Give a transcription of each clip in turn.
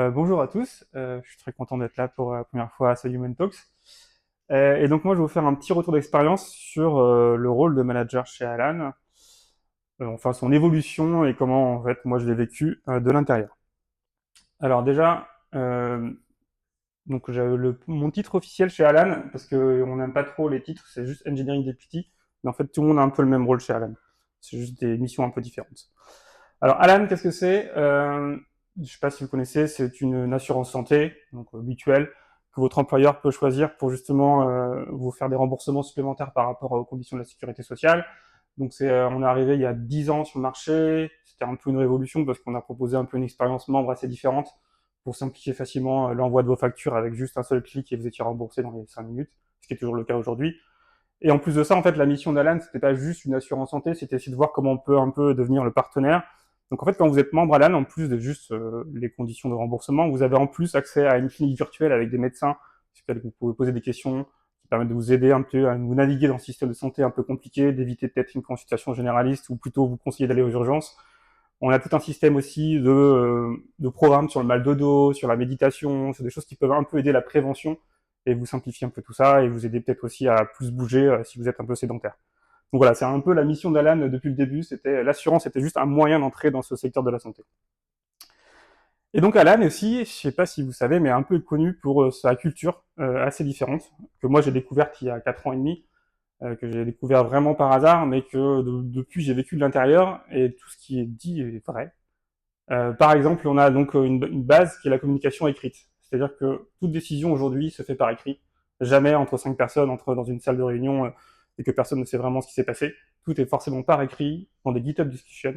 Bonjour à tous, je suis très content d'être là pour la première fois à ce Human Talks. Et donc moi je vais vous faire un petit retour d'expérience sur le rôle de manager chez Alan, enfin son évolution et comment en fait moi je l'ai vécu de l'intérieur. Alors déjà, donc mon titre officiel chez Alan, parce qu'on n'aime pas trop les titres, c'est juste Engineering Deputy, mais en fait tout le monde a un peu le même rôle chez Alan. C'est juste des missions un peu différentes. Alors Alan, qu'est-ce que c'est Je ne sais pas si vous connaissez, c'est une assurance santé, donc mutuelle, que votre employeur peut choisir pour justement vous faire des remboursements supplémentaires par rapport aux conditions de la sécurité sociale. Donc on est arrivé il y a 10 ans sur le marché, c'était un peu une révolution parce qu'on a proposé un peu une expérience membre assez différente pour simplifier facilement l'envoi de vos factures avec juste un seul clic et vous étiez remboursé dans les 5 minutes, ce qui est toujours le cas aujourd'hui. Et en plus de ça, en fait, la mission d'Alan, c'était pas juste une assurance santé, c'était aussi de voir comment on peut un peu devenir le partenaire. Donc en fait, quand vous êtes membre Alan, en plus de juste les conditions de remboursement, vous avez en plus accès à une clinique virtuelle avec des médecins sur lesquels vous pouvez poser des questions qui permettent de vous aider un peu à vous naviguer dans ce système de santé un peu compliqué, d'éviter peut-être une consultation généraliste ou plutôt vous conseiller d'aller aux urgences. On a tout un système aussi de programmes sur le mal de dos, sur la méditation, sur des choses qui peuvent un peu aider la prévention et vous simplifier un peu tout ça et vous aider peut-être aussi à plus bouger si vous êtes un peu sédentaire. Donc voilà, c'est un peu la mission d'Alan depuis le début. C'était l'assurance était juste un moyen d'entrer dans ce secteur de la santé. Et donc Alan aussi, je sais pas si vous savez, mais un peu connu pour sa culture assez différente que moi j'ai découverte il y a 4 ans et demi, que j'ai découvert vraiment par hasard, mais que depuis j'ai vécu de l'intérieur et tout ce qui est dit est vrai. Par exemple, on a donc une base qui est la communication écrite. C'est-à-dire que toute décision aujourd'hui se fait par écrit. Jamais entre 5 personnes entre dans une salle de réunion et que personne ne sait vraiment ce qui s'est passé. Tout est forcément par écrit dans des GitHub discussions.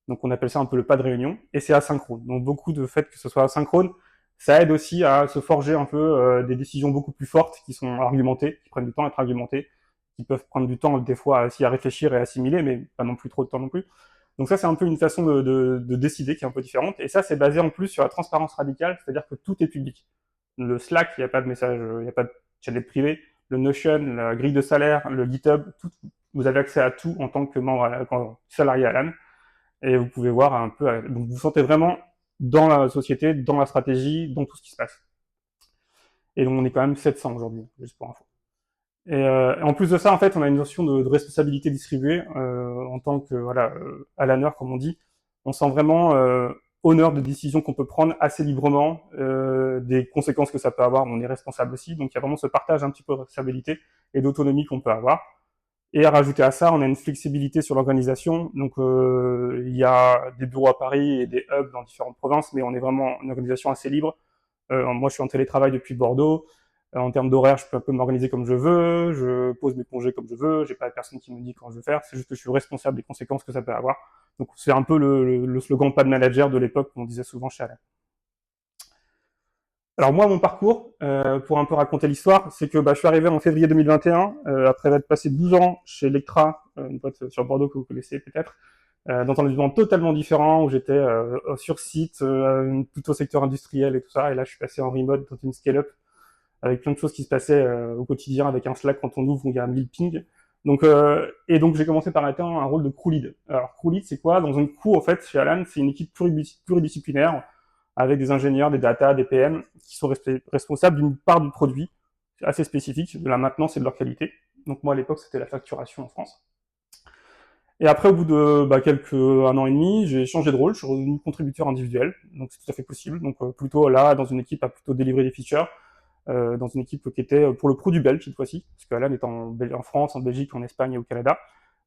Donc on appelle ça un peu le pas de réunion et c'est asynchrone. Donc beaucoup de fait que ce soit asynchrone, ça aide aussi à se forger un peu des décisions beaucoup plus fortes qui sont argumentées, qui prennent du temps à être argumentées, qui peuvent prendre du temps des fois aussi à réfléchir et assimiler, mais pas non plus trop de temps non plus. Donc ça, c'est un peu une façon de décider qui est un peu différente. Et ça, c'est basé en plus sur la transparence radicale, c'est-à-dire que tout est public. Le Slack, il n'y a pas de message, il n'y a pas de channel privé. Le Notion, la grille de salaire, le GitHub, tout, vous avez accès à tout en tant que membre, salarié à LAN. Et vous pouvez voir un peu, donc vous vous sentez vraiment dans la société, dans la stratégie, dans tout ce qui se passe. Et donc on est quand même 700 aujourd'hui, juste pour info. Et en plus de ça, en fait, on a une notion de responsabilité distribuée en tant que voilà Alaner, comme on dit. On sent vraiment honneur de décisions qu'on peut prendre assez librement, des conséquences que ça peut avoir. On est responsable aussi, donc il y a vraiment ce partage un petit peu de responsabilité et d'autonomie qu'on peut avoir. Et à rajouter à ça, on a une flexibilité sur l'organisation. Donc il y a des bureaux à Paris et des hubs dans différentes provinces, mais on est vraiment une organisation assez libre. Moi, je suis en télétravail depuis Bordeaux. En termes d'horaire, je peux un peu m'organiser comme je veux, je pose mes congés comme je veux, j'ai pas personne qui me dit quand je veux faire, c'est juste que je suis responsable des conséquences que ça peut avoir. Donc c'est un peu le slogan pas de manager de l'époque qu'on disait souvent chez Alain. Alors moi, mon parcours, pour un peu raconter l'histoire, c'est que je suis arrivé en février 2021, après être passé 12 ans chez Electra, une boîte sur Bordeaux que vous connaissez peut-être, dans un environnement totalement différent, où j'étais sur site, plutôt secteur industriel et tout ça, et là je suis passé en remote dans une scale-up, avec plein de choses qui se passaient au quotidien, avec un Slack quand on ouvre, où il y a 1000 pings. Donc j'ai commencé par être un rôle de crew lead. Alors crew lead, c'est quoi? Dans une crew, en fait, chez Alan, c'est une équipe pluridisciplinaire avec des ingénieurs, des data, des PM qui sont responsables d'une part du produit assez spécifique, de la maintenance et de leur qualité. Donc moi à l'époque, c'était la facturation en France. Et après, au bout de quelques un an et demi, j'ai changé de rôle, je suis revenu contributeur individuel, donc c'est tout à fait possible. Donc plutôt là, dans une équipe à plutôt délivrer des features, dans une équipe qui était pour le produit belge cette fois-ci, parce qu'Alan est en France, en Belgique, en Espagne et au Canada,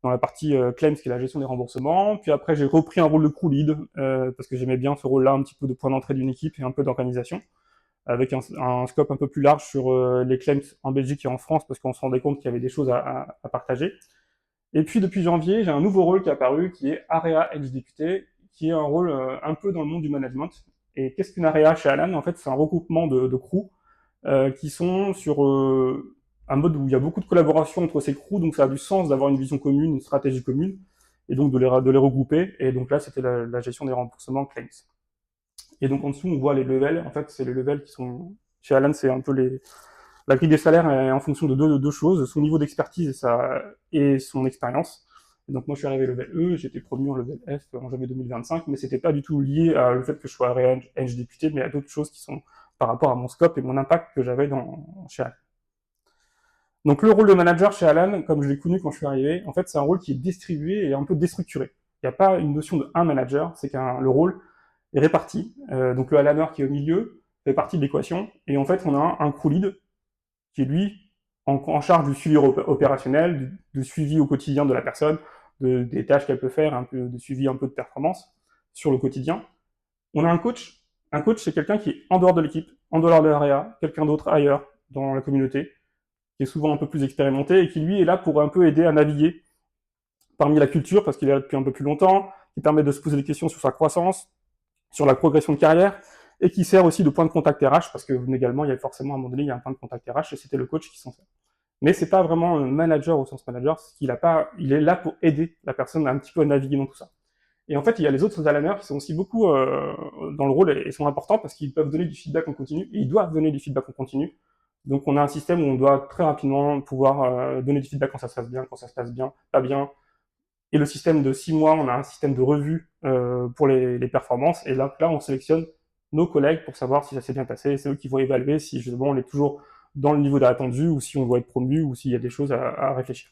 dans la partie claims qui est la gestion des remboursements. Puis après, j'ai repris un rôle de crew lead, parce que j'aimais bien ce rôle-là, un petit peu de point d'entrée d'une équipe et un peu d'organisation, avec un scope un peu plus large sur les claims en Belgique et en France, parce qu'on se rendait compte qu'il y avait des choses à partager. Et puis depuis janvier, j'ai un nouveau rôle qui est apparu, qui est Area Edge Député, qui est un rôle un peu dans le monde du management. Et qu'est-ce qu'une Area chez Alan? En fait, c'est un regroupement de crews qui sont sur un mode où il y a beaucoup de collaboration entre ces crews, donc ça a du sens d'avoir une vision commune, une stratégie commune, et donc de les regrouper. Et donc là, c'était la gestion des remboursements claims. Et donc en dessous, on voit les levels. En fait, c'est les levels qui sont chez Alan, c'est un peu la grille des salaires est en fonction de deux choses, son niveau d'expertise et son expérience. Et donc moi je suis arrivé level E, j'ai été promu en level F en janvier 2025, mais c'était pas du tout lié à le fait que je sois Edge député, mais à d'autres choses qui sont par rapport à mon scope et mon impact que j'avais chez Alan. Donc le rôle de manager chez Alan, comme je l'ai connu quand je suis arrivé, en fait c'est un rôle qui est distribué et un peu déstructuré. Il n'y a pas une notion de un manager, c'est qu'un le rôle est réparti. Donc le Alaner qui est au milieu fait partie de l'équation, et en fait on a un crew lead qui est lui en charge du suivi opérationnel, du suivi au quotidien de la personne, des tâches qu'elle peut faire, un peu de suivi un peu de performance sur le quotidien. On a un coach. Un coach, c'est quelqu'un qui est en dehors de l'équipe, en dehors de l'area, quelqu'un d'autre ailleurs dans la communauté, qui est souvent un peu plus expérimenté et qui lui est là pour un peu aider à naviguer parmi la culture, parce qu'il est là depuis un peu plus longtemps, qui permet de se poser des questions sur sa croissance, sur la progression de carrière, et qui sert aussi de point de contact RH, parce que également, il y a forcément à un moment donné, il y a un point de contact RH, et c'était le coach qui s'en sert. Mais c'est pas vraiment un manager au sens manager, c'est qu'il a pas, il est là pour aider la personne à un petit peu à naviguer dans tout ça. Et en fait, il y a les autres Alaners qui sont aussi beaucoup dans le rôle et sont importants parce qu'ils peuvent donner du feedback en continu, et ils doivent donner du feedback en continu. Donc on a un système où on doit très rapidement pouvoir donner du feedback quand ça se passe bien, quand ça se passe bien, pas bien. Et le système de 6 mois, on a un système de revue pour les performances. Et là, on sélectionne nos collègues pour savoir si ça s'est bien passé. C'est eux qui vont évaluer si justement on est toujours dans le niveau attendu ou si on doit être promu ou s'il y a des choses à réfléchir.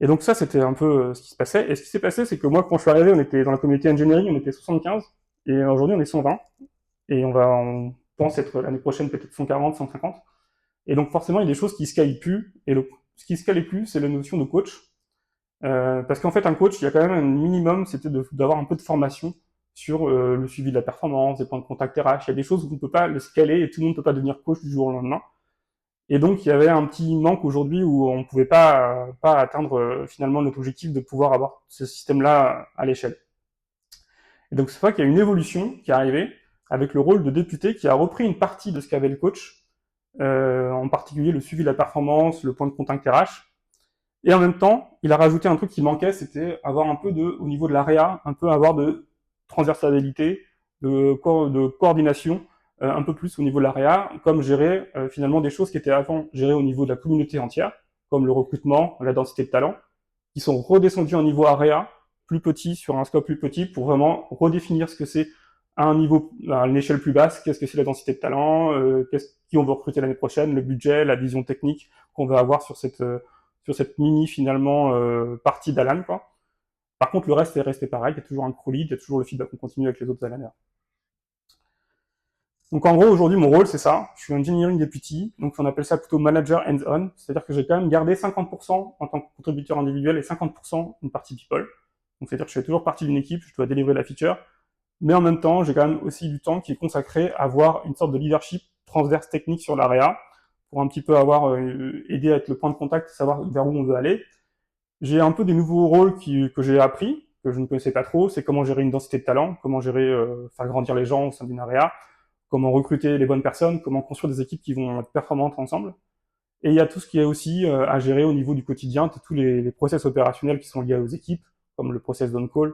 Et donc ça, c'était un peu ce qui se passait. Et ce qui s'est passé, c'est que moi, quand je suis arrivé, on était dans la communauté engineering, on était 75, et aujourd'hui, on est 120. Et on pense être l'année prochaine peut-être 140, 150. Et donc forcément, il y a des choses qui se calent plus. Et ce qui se calait plus, c'est la notion de coach. Parce qu'en fait, un coach, il y a quand même un minimum, c'était d'avoir un peu de formation sur le suivi de la performance, des points de contact RH. Il y a des choses où on ne peut pas le scaler et tout le monde ne peut pas devenir coach du jour au lendemain. Et donc, il y avait un petit manque aujourd'hui où on ne pouvait pas atteindre finalement notre objectif de pouvoir avoir ce système-là à l'échelle. Et donc, c'est vrai qu'il y a une évolution qui est arrivée avec le rôle de député qui a repris une partie de ce qu'avait le coach, en particulier le suivi de la performance, le point de contact RH. Et en même temps, il a rajouté un truc qui manquait, c'était avoir un peu au niveau de l'AREA, un peu avoir de transversalité, de coordination, un peu plus au niveau de l'AREA, comme gérer finalement des choses qui étaient avant gérées au niveau de la communauté entière, comme le recrutement, la densité de talent, qui sont redescendus en niveau AREA, plus petit, sur un scope plus petit, pour vraiment redéfinir ce que c'est à un niveau, à une échelle plus basse, qu'est-ce que c'est la densité de talent, qui on veut recruter l'année prochaine, le budget, la vision technique qu'on va avoir sur cette mini finalement partie d'Alan, quoi. Par contre, le reste est resté pareil, il y a toujours un crew lead, il y a toujours le feedback qu'on continue avec les autres Alaners. Donc en gros, aujourd'hui, mon rôle, c'est ça. Je suis engineering deputy, donc on appelle ça plutôt manager hands-on, c'est-à-dire que j'ai quand même gardé 50% en tant que contributeur individuel et 50% une partie people. Donc c'est-à-dire que je fais toujours partie d'une équipe, je dois délivrer la feature, mais en même temps, j'ai quand même aussi du temps qui est consacré à avoir une sorte de leadership transverse technique sur l'AREA, pour un petit peu avoir aidé à être le point de contact, savoir vers où on veut aller. J'ai un peu des nouveaux rôles que j'ai appris, que je ne connaissais pas trop, c'est comment gérer une densité de talent, comment gérer, faire grandir les gens au sein d'une area, comment recruter les bonnes personnes, comment construire des équipes qui vont être performantes ensemble. Et il y a tout ce qui est aussi à gérer au niveau du quotidien, tous les process opérationnels qui sont liés aux équipes, comme le process d'on-call,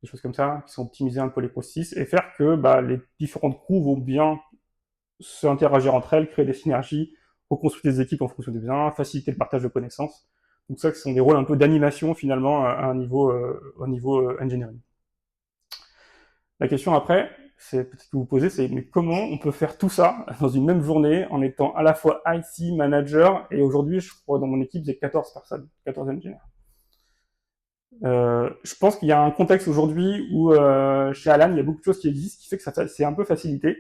des choses comme ça, qui sont optimisés un peu les processus, et faire que les différentes crews vont bien s'interagir entre elles, créer des synergies, reconstruire des équipes en fonction des besoins, faciliter le partage de connaissances. Donc ça, ce sont des rôles un peu d'animation finalement à un niveau, au niveau engineering. La question après, c'est peut-être que vous posez, c'est mais comment on peut faire tout ça dans une même journée en étant à la fois IC, manager, et aujourd'hui, je crois dans mon équipe, j'ai 14 personnes, 14 ingénieurs. Je pense qu'il y a un contexte aujourd'hui où chez Alan, il y a beaucoup de choses qui existent, qui fait que c'est un peu facilité.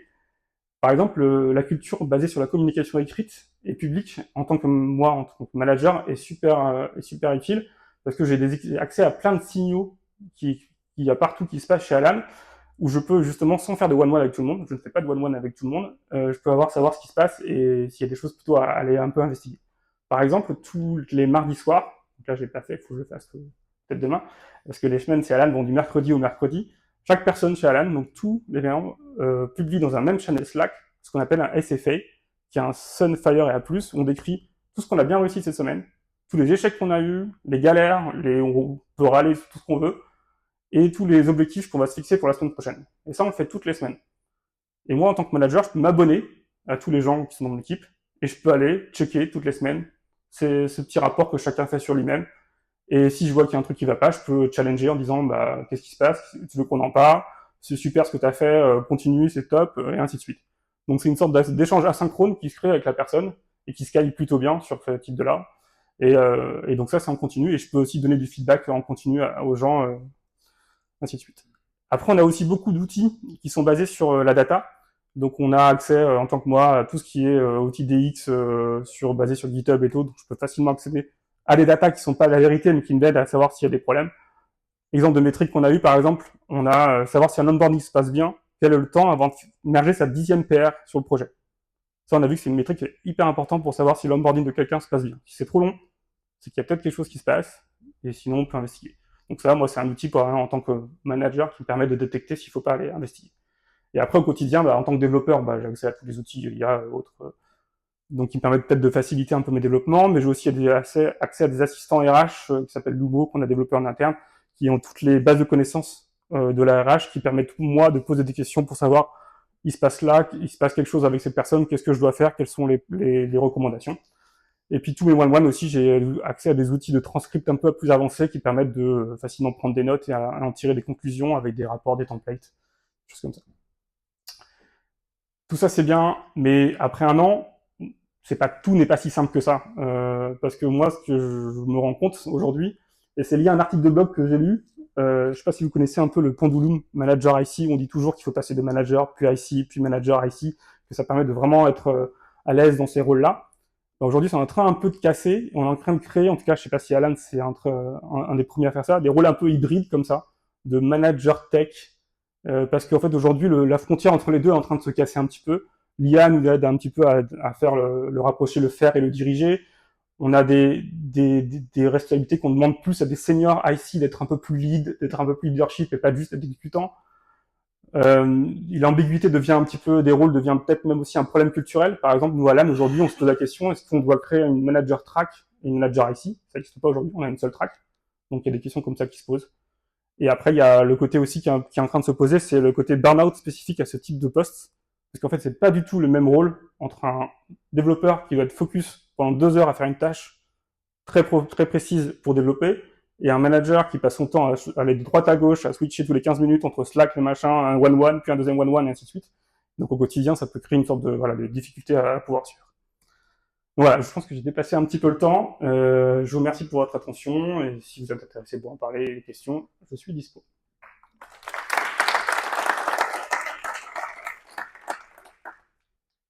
Par exemple, la culture basée sur la communication écrite et publique, en tant que moi, en tant que manager, est super utile parce que j'ai accès à plein de signaux qu'il y a partout qui se passe chez Alan, où je peux justement, sans faire de one-one avec tout le monde, je ne fais pas de one-one avec tout le monde, je peux savoir ce qui se passe et s'il y a des choses plutôt à aller un peu investiguer. Par exemple, tous les mardis soirs, donc là j'ai pas fait, il faut que je le fasse peut-être demain, parce que les semaines chez Alan vont du mercredi au mercredi. Chaque personne chez Alan, donc tous les membres, publient dans un même channel Slack ce qu'on appelle un SFA, qui est un Sunfire et A+, où on décrit tout ce qu'on a bien réussi cette semaine, tous les échecs qu'on a eus, les galères, on peut râler sur tout ce qu'on veut, et tous les objectifs qu'on va se fixer pour la semaine prochaine. Et ça, on le fait toutes les semaines. Et moi, en tant que manager, je peux m'abonner à tous les gens qui sont dans mon équipe, et je peux aller checker toutes les semaines ce petit rapport que chacun fait sur lui-même, Et si je vois qu'il y a un truc qui va pas, je peux challenger en disant, bah, qu'est-ce qui se passe? Tu veux qu'on en parle? C'est super ce que tu as fait, continue, c'est top, et ainsi de suite. Donc c'est une sorte d'échange asynchrone qui se crée avec la personne et qui se caille plutôt bien sur ce type de là. Et donc ça, c'est en continu. Et je peux aussi donner du feedback en continu aux gens, ainsi de suite. Après, on a aussi beaucoup d'outils qui sont basés sur la data. Donc on a accès, en tant que moi, à tout ce qui est outils DX basé sur GitHub et tout. Donc je peux facilement accéder à des datas qui sont pas la vérité, mais qui m'aident à savoir s'il y a des problèmes. Exemple de métrique qu'on a eu, par exemple, on a savoir si un onboarding se passe bien, quel est le temps avant de merger sa 10e PR sur le projet. Ça, on a vu que c'est une métrique qui est hyper importante pour savoir si l'onboarding de quelqu'un se passe bien. Si c'est trop long, c'est qu'il y a peut-être quelque chose qui se passe, et sinon, on peut investiguer. Donc ça, moi, c'est un outil en tant que manager qui me permet de détecter s'il ne faut pas aller investiguer. Et après, au quotidien, en tant que développeur, j'ai accès à tous les outils IA et autres, donc qui me permettent peut-être de faciliter un peu mes développements, mais j'ai aussi accès à des assistants RH qui s'appellent Lumo, qu'on a développé en interne, qui ont toutes les bases de connaissances de la RH, qui permettent, moi, de poser des questions pour savoir il se passe là, il se passe quelque chose avec cette personne, qu'est-ce que je dois faire, quelles sont les recommandations. Et puis tous mes one-one aussi, j'ai accès à des outils de transcript un peu plus avancés qui permettent de facilement prendre des notes et à en tirer des conclusions avec des rapports, des templates, des choses comme ça. Tout ça c'est bien, mais après un an, tout n'est pas si simple que ça. Parce que moi, ce que je me rends compte aujourd'hui, et c'est lié à un article de blog que j'ai lu, je ne sais pas si vous connaissez un peu le pendulum manager IC, où on dit toujours qu'il faut passer de manager, puis IC, puis manager IC, que ça permet de vraiment être à l'aise dans ces rôles-là. Aujourd'hui, c'est en train un peu de casser. On est en train de créer, en tout cas, je sais pas si Alan c'est un des premiers à faire ça, des rôles un peu hybrides comme ça, de manager tech, parce qu'en fait aujourd'hui la frontière entre les deux est en train de se casser un petit peu. L'IA nous aide un petit peu à faire le rapprocher, le faire et le diriger. On a des responsabilités qu'on demande plus à des seniors IC d'être un peu plus lead, d'être un peu plus leadership et pas juste être exécutant. L'ambiguïté devient un petit peu, des rôles devient peut-être même aussi un problème culturel. Par exemple, nous, à LAN, aujourd'hui, on se pose la question, est-ce qu'on doit créer une manager track et une manager IC? Ça n'existe pas aujourd'hui, on a une seule track. Donc, il y a des questions comme ça qui se posent. Et après, il y a le côté aussi qui est en train de se poser, c'est le côté burn-out spécifique à ce type de poste. Parce qu'en fait, c'est pas du tout le même rôle entre un développeur qui doit être focus pendant 2 heures à faire une tâche très précise pour développer, et un manager qui passe son temps à aller de droite à gauche, à switcher tous les 15 minutes entre Slack, le machin, un one-one, puis un deuxième one-one, et ainsi de suite. Donc au quotidien, ça peut créer une sorte de difficulté à pouvoir suivre. Donc, voilà, je pense que j'ai dépassé un petit peu le temps. Je vous remercie pour votre attention, et si vous êtes intéressé pour en parler, les questions, je suis dispo.